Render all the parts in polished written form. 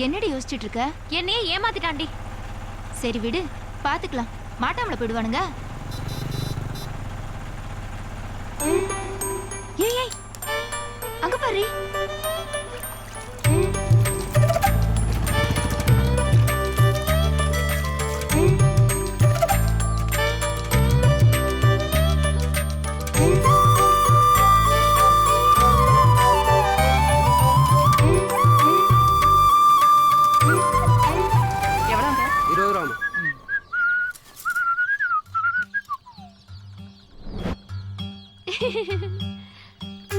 என்னடி யோசிச்சுட்டு இருக்க? என்னையே ஏமாத்திட்டான்டி. சரி விடு, பாத்துக்கலாம். மாட்டாமல போயிடுவானுங்க. ஏய் ஏய், அங்க பாரு. எவ்வளோங்க? 20 ரூபா.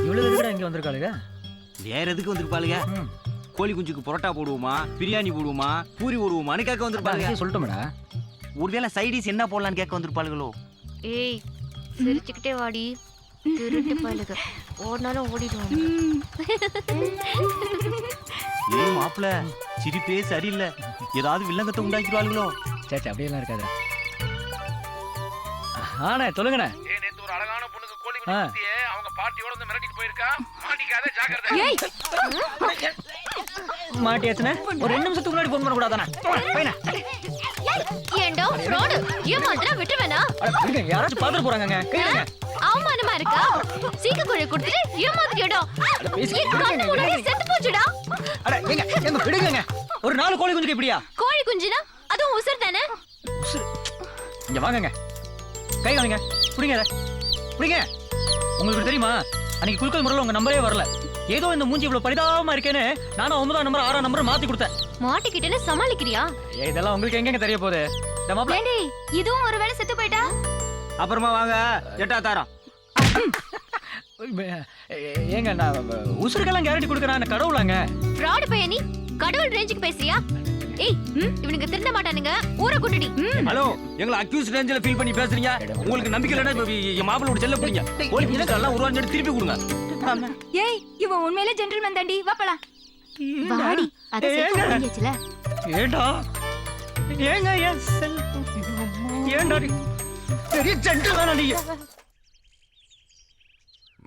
இவ்வளவு எதுக்குடா இங்க வந்திருக்காளுங்க? வேற எதுக்கு வந்திருப்பாளுங்க? கோழி குஞ்சுக்கு புரோட்டா போடுவோமா, பிரியாணி போடுவோமா, பூரி போடுவோமான்னு கேட்க வந்திருப்பாளுங்க. சொல்லிட்டோம்டா. ஒருவேளை சைடிஸ் என்ன போடலான்னு கேட்க வந்திருப்பாளுகளோ? ஏய், சிரிச்சுக்கிட்டே வாடி. திருட்டு பயலுக ஓடினாலும் ஓடிடுவாங்க. ஏய் மாப்பிள, சிரிப்பே சரியில்லை. ஏதாவது வில்லங்கத்தை உண்டாக்கிடுவாளுகளோ? சேச்சா அப்படியெல்லாம் இருக்காது. ஆண்ணே சொல்லுங்கண்ணே. நேத்து ஒரு அழகான பொண்ணுக்கு கோழி குஞ்சியே அவங்க பார்ட்டியோட வந்து மிரட்டிட்டு போயிருக்கா. மாட்டிக்காத, ஜாக்கிரதை. ஏய், மாட்டியாச்சுண்ணே. ஒரு 2 நிமிஷத்துக்கு முன்னாடி ஃபோன் பண்ண கூடாதானே? ஏண்டோ ஃப்ராட், ஏமாத்துறா விட்டுவேனா? யாராச்சும் பாத்துட்டு போறாங்கங்க. கையிலங்க. அவமானமா இருக்கா? சீக்க கோழி கொடுத்துட்டு ஏமாத்திட்டியோடா. என் கண்ணு முன்னாடி செத்து போச்சுடா. அட ஏங்க ஏங்க விடுங்கங்க. ஒரு 4 கோழி குஞ்சுக்கு இப்படியா? கோழி குஞ்சுனா அதுவும் உசுர் தானே? இங்க வாங்கங்க. கை காமிங்க. புடிங்க அத. புடிங்க. உங்களுக்கு தெரியுமா? அன்னைக்கு குலுக்கல் முறையில உங்க நம்பரே வரல. ஏதோ இந்த மூஞ்சி இவ்வளவு பரிதாபமா இருக்கேன்னு நானும் 9ஆம் நம்பர் 6ஆம் நம்பர் மாத்தி கொடுத்தேன். மாட்டிக்கிட்டேன்னு சமாளிக்கிறியா? இதெல்லாம் உங்களுக்கு எங்கங்க தெரிய போகுது? ஏண்டி, இதுவும் ஒருவேளை செத்து போயிட்டா? அப்புறமா வாங்க, எட்டா தாரம். ஏங்க நான் உசுருக்கெல்லாம் கேரண்டி கொடுக்கறேன். கடவுளாங்க. ஃப்ராட் பையனி, கடவுள் ரேஞ்சுக்கு பேசுறியா? ஏய், இவனுங்க திருந்த மாட்டானுங்க. ஊரை கூட்டடி. ஹலோ, எங்களை அக்யூஸ் ரேஞ்சில ஃபீல் பண்ணி பேசுறீங்க. உங்களுக்கு நம்பிக்கை இல்லைன்னா என் மாப்பிளோட செல்ல பிடிங்க. கோழி குஞ்சுக்கு எல்லாம் ஒரு வாரம் திருப்பி கொடுங்க. ஏய், இவன் உண்மையிலே ஜென்டில்மேன் தாண்டி. வா போலாம். வாடி, அத செத்து வாங்கியாச்சுல. ஏண்டா ஏங்க ஏன் செல் ஏண்டா பெரிய ஜென்டில்மேன் நீங்க.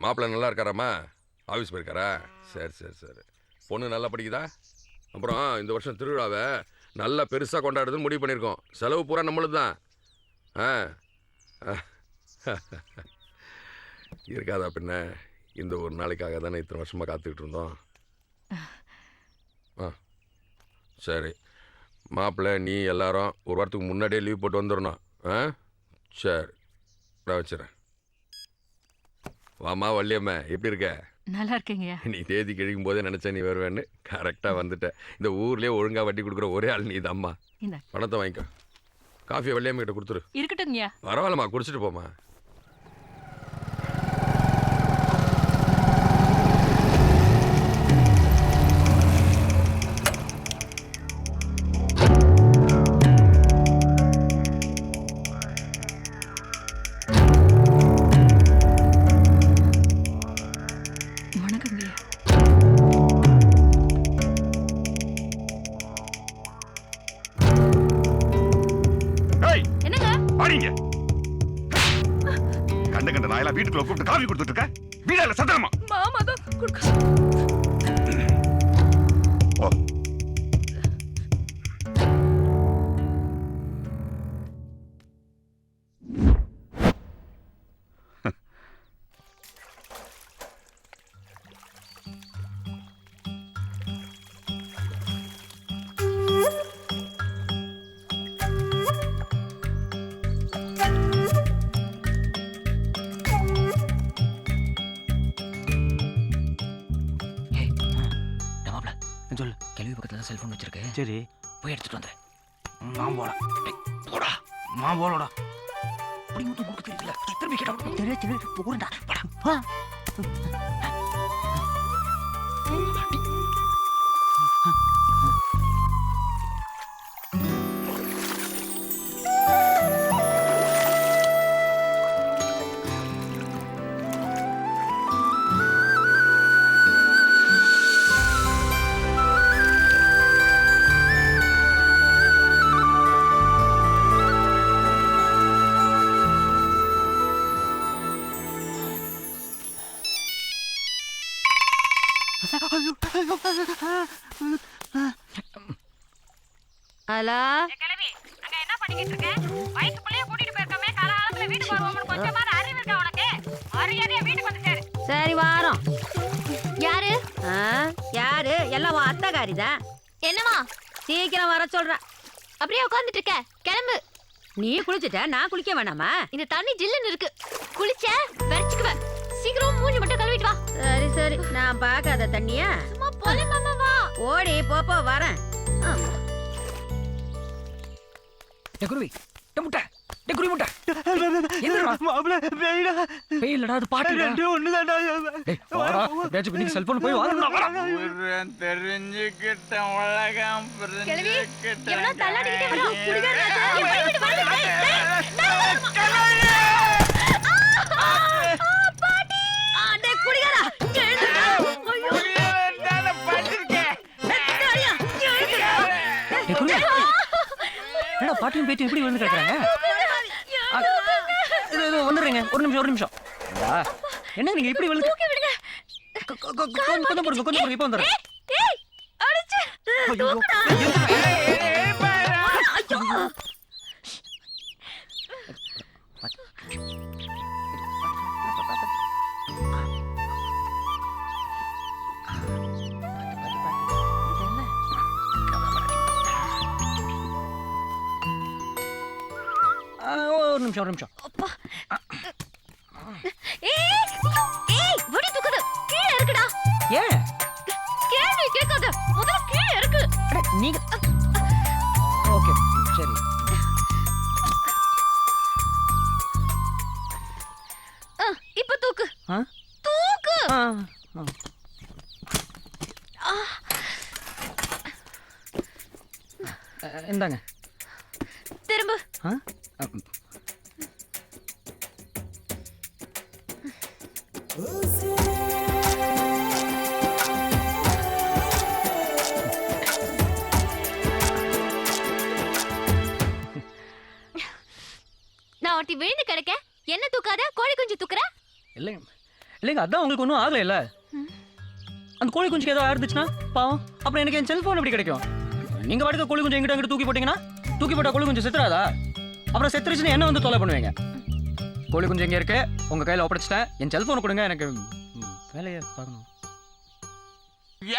மாப்பிள்ள நல்லா இருக்காராம்மா? ஆஃபீஸ் போயிருக்காரா? சரி சரி சரி. பொண்ணு நல்லா படிக்குதா? அப்புறம் இந்த வருஷம் திருவிழாவை நல்லா பெருசாக கொண்டாடுறதுன்னு முடிவு பண்ணியிருக்கோம். செலவு பூரா நம்மளுது தான். இருக்காதா பின்ன? இந்த ஒரு நாளைக்காக தானே இத்தனை வருஷமாக காத்துக்கிட்டு இருந்தோம். சரி மாப்பிள்ளை, நீ எல்லாரும் ஒரு வாரத்துக்கு முன்னாடியே லீவ் போட்டு வந்துடணும். சரி, நான் வச்சுறேன். வாமா வள்ளியம்மா, எப்படி இருக்க? நல்லா இருக்கீங்க. நீ தேதி கிழிக்கும் போதே நினைச்சேன் நீ வருவேன்னு. கரெக்டாக வந்துட்ட. இந்த ஊர்லேயே ஒழுங்காக வட்டி கொடுக்குற ஒரே ஆள் நீ தான்மா. பணத்தை வாங்கிக்கோ. காஃபியை வள்ளியம்மா கிட்ட கொடுத்துரு. இருக்கட்டும்யா. பரவாயில்லம்மா, குடிச்சிட்டு போமா. கண்ட நாயெல்லாம் வீட்டுக்குள்ள கூப்பிட்டு காஃபி கொடுத்துட்டு இருக்க. வீடால சத்தமா மாமா தான் குடுக்க. ஓ சொல்லு. கேள்வி பக்கத்துல செல்போன் வச்சிருக்கு. சரி, போய் எடுத்துட்டு வந்துரு. நான் போலாம். போடா. நான் போலடா. அப்படி மட்டும் கொடுக்க தெரியல. திரும்பி கேட்டா தெரிய போறேன்டா. போடா. ஹலோ கிளவி அங்க என்ன பண்ணிக்கிட்டு இருக்க? வயித்துக்குள்ளேயே கூட்டிட்டு போயிருக்கமே, காலகாலத்துல வீட்டுக்கு வருவோம்னு கொஞ்சமாவது அறிவு இருக்கா உனக்கு? மரியாதையா வீட்டுக்கு வந்து சேரு. சரி வாரோம். யாரு? யாரு? எல்லாம் உன் அத்தைக்காரி தான். என்னம்மா சீக்கிரம் வர சொல்றேன். அப்படியே உட்கார்ந்துட்டு இருக்க? கிளம்பு. நீ குளிச்சுட்ட, நான் குளிக்க வேணாமா? இந்த தண்ணி ஜில்லுன்னு இருக்கு. குளிச்ச வெறிச்சுக்குவேன். சீக்கிரம் மூஞ்சி மட்டும் கழுவிட்டு வா. சரி சரி, நான் பார்க்காத தண்ணியா? சும்மா போல மாமா வா. ஓடி போ வரேன். குருவி முட்டை குருவி முட்டை இல்லடா அது பாட்டு ஒண்ணுதான் செல்போன் போய் தெரிஞ்சுக்கிட்டேன் உலகம் கிளவி எவனோ தள்ளாடிக்கிட்டே வரான். குடிகாரன் பாட்டி. அடே குடிகாரா, என்னடா பாட்டியும் பேட்டியும் எப்படி விழுந்து கிடக்குறாங்க? வந்துடுறீங்க, ஒரு நிமிஷம். என்ன நீங்க இப்படி விழுந்து கொஞ்சம் போடுங்க, இப்ப வந்துடுறேன். ஒரு நிமிஷம். ஏய் வடி தூக்குது. கீழ இருக்குடா. ஏன் கேள்வி கேட்காத. முதல்ல கீழ இருக்கு. நீங்க ஓகே சரி. இப்ப தூக்கு. ஆ? தூக்கு. இந்தாங்க. திரும்ப. நான் ஒருத்தி விழுந்து கிடக்க. என்ன தூக்காத, கோழி குஞ்சு தூக்குற? இல்லைங்க அதான் உங்களுக்கு ஒன்றும் ஆகல இல்ல. அந்த கோழி குஞ்சுக்கு ஏதோ ஆயிருந்துச்சுன்னா பாவம், அப்புறம் எனக்கு என் செல்போன் எப்படி கிடைக்கும்? நீங்க பாட்டுக்கு கோழி குஞ்சு எங்கிட்ட தூக்கி போட்டீங்கன்னா, தூக்கி போட்டா கோழி குஞ்சு செத்துறாதா? அப்புறம் செத்துருச்சுன்னு என்ன வந்து தொலை பண்ணுவீங்க? கோழி குஞ்சு எங்க இருக்கு? உங்க கையில ஒப்படைச்சிட்டேன். என் செல்போன் கொடுங்க, எனக்கு வேலையை பார்க்கணும்.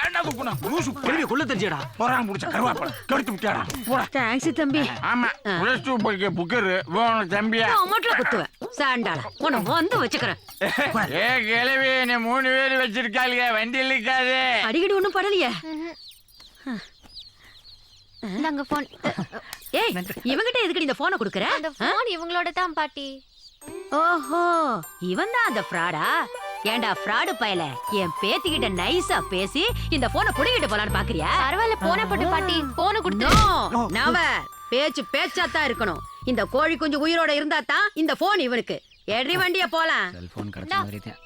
ஏன்டா குப்புனா லூசு கேள்வி கொள்ள தெரிஞ்சடா போறாங்க புடிச்ச கருவாப்பட கெடுத்து விட்டாடா போடா. தேங்க்ஸ் தம்பி. ஆமா +2 படிக்க புக்கர் வேணும் தம்பியா. அமௌண்ட்ல குத்துவேன் சாண்டாள. உன்னை வந்து வச்சுக்கிறேன். ஏ கேள்வி நீ 3 பேர் வச்சிருக்காளுங்க, வண்டி இழுக்காதே. அடிக்கடி ஒண்ணும் படலையே. நாங்க போன். ஏய் இவங்கிட்ட எதுக்கு இந்த போனை குடுக்குற? அந்த போன் இவங்களோட தான் பாட்டி. ஓஹோ இவன் தான் அந்த ஃப்ராடா? ஏண்டா ஃப்ராடு பயல, என் பேத்திக்கிட்ட நைஸா பேசி இந்த போனை புடிங்கிட்டு போலான்னு பாக்குறியா? பரவாயில்ல போன போட்டு பாட்டி. போன கொடுத்து. நவ பேச்சு பேச்சாத்தான் இருக்கணும். இந்த கோழி குஞ்சு உயிரோட இருந்தா தான் இந்த போன் இவனுக்கு. எடி வண்டிய போலாம். செல்போன் கிடைச்ச மாதிரி தான்.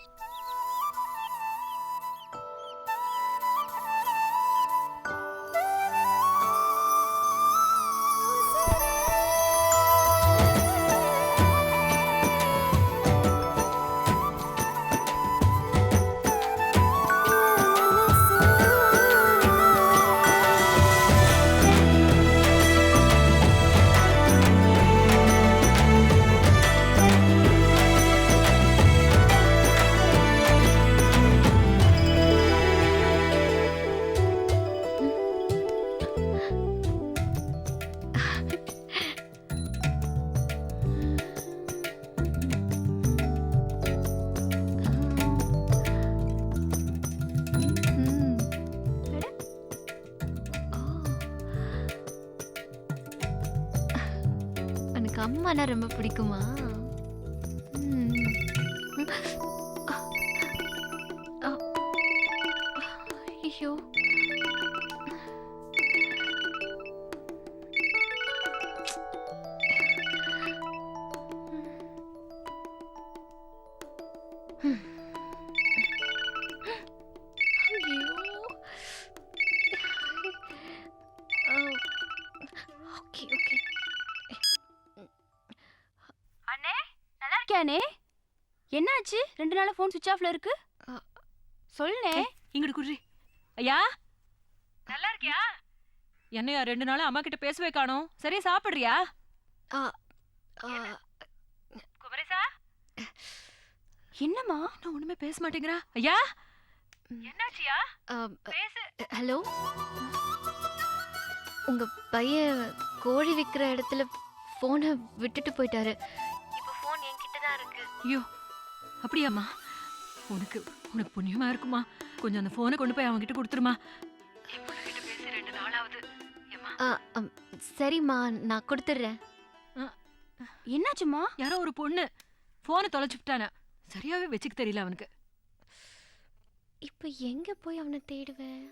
அம்மானா ரொம்ப பிடிக்குமா? ஐயோ அண்ணே என்னாச்சு? 2 நாளா போன் சுவிட்ச் ஆஃப்ல இருக்கு. சொல்லுனே. இங்கடு குடி. ஐயா நல்லா இருக்கியா? என்னையா 2 நாளா அம்மா கிட்ட பேசவே காணோம். சரியா சாப்பிடுறியா? குமரேசா, என்னம்மா? நான் ஒண்ணுமே பேச மாட்டேங்கிறா. ஐயா என்னாச்சியா? பேசு. ஹலோ, உங்க பையன் கோழி விக்கிற இடத்துல போனை விட்டுட்டு போயிட்டாரு. இப்போ போன் என்கிட்ட தான் இருக்கு. ஐயோ அப்படியாம்மா? உனக்கு உனக்கு புண்ணியமா இருக்குமா? கொஞ்சம் அந்த போனை கொண்டு போய் அவன் கிட்ட கொடுத்துருமா. என் பொண்ணுகிட்ட பேசி 2 நாளாவது. ஏம்மா சரிம்மா, நான் கொடுத்துட்றேன். என்னாச்சுமா? யாரோ ஒரு பொண்ணு போனை தொலைச்சுட்டானா. சரியாவே வச்சுக்க தெரியல அவனுக்கு. இப்போ எங்க போய் அவனை தேடுவேன்?